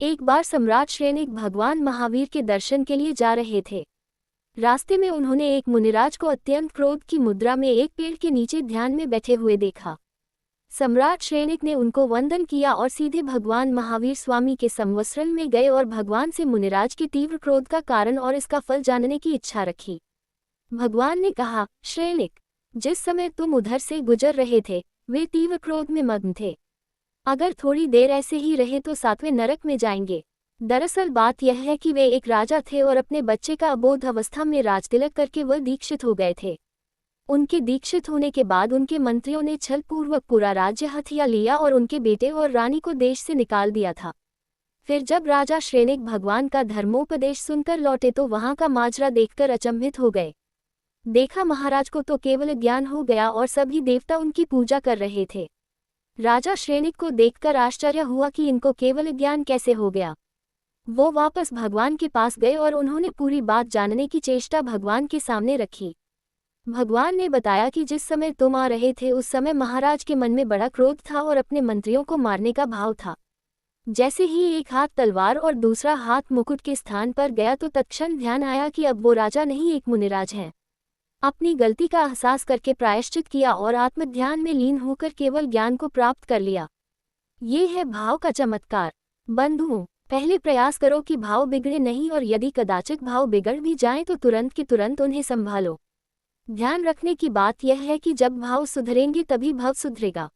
एक बार सम्राट श्रेनिक भगवान महावीर के दर्शन के लिए जा रहे थे। रास्ते में उन्होंने एक मुनिराज को अत्यंत क्रोध की मुद्रा में एक पेड़ के नीचे ध्यान में बैठे हुए देखा। सम्राट श्रेनिक ने उनको वंदन किया और सीधे भगवान महावीर स्वामी के संवत्सरण में गए और भगवान से मुनिराज के तीव्र क्रोध का कारण और इसका फल जानने की इच्छा रखी। भगवान ने कहा, श्रेनिक, जिस समय तुम उधर से गुजर रहे थे वे तीव्र क्रोध में मग्न थे। अगर थोड़ी देर ऐसे ही रहे तो सातवें नरक में जाएंगे। दरअसल बात यह है कि वे एक राजा थे और अपने बच्चे का अबोध अवस्था में राजतिलक करके वह दीक्षित हो गए थे। उनके दीक्षित होने के बाद उनके मंत्रियों ने छलपूर्वक पूरा राज्य हथिया लिया और उनके बेटे और रानी को देश से निकाल दिया था। फिर जब राजा श्रेनिक भगवान का धर्मोपदेश सुनकर लौटे तो वहां का माजरा देखकर अचंभित हो गए। देखा महाराज को तो केवल ज्ञान हो गया और सभी देवता उनकी पूजा कर रहे थे। राजा श्रेनिक को देखकर आश्चर्य हुआ कि इनको केवल ज्ञान कैसे हो गया। वो वापस भगवान के पास गए और उन्होंने पूरी बात जानने की चेष्टा भगवान के सामने रखी। भगवान ने बताया कि जिस समय तुम आ रहे थे उस समय महाराज के मन में बड़ा क्रोध था और अपने मंत्रियों को मारने का भाव था। जैसे ही एक हाथ तलवार और दूसरा हाथ मुकुट के स्थान पर गया तो तत्क्षण ध्यान आया कि अब वो राजा नहीं एक मुनिराज हैं। अपनी गलती का एहसास करके प्रायश्चित किया और आत्मध्यान में लीन होकर केवल ज्ञान को प्राप्त कर लिया। ये है भाव का चमत्कार। बंधुओं, पहले प्रयास करो कि भाव बिगड़े नहीं और यदि कदाचित भाव बिगड़ भी जाएं तो तुरंत के तुरंत उन्हें संभालो। ध्यान रखने की बात यह है कि जब भाव सुधरेंगे तभी भव सुधरेगा।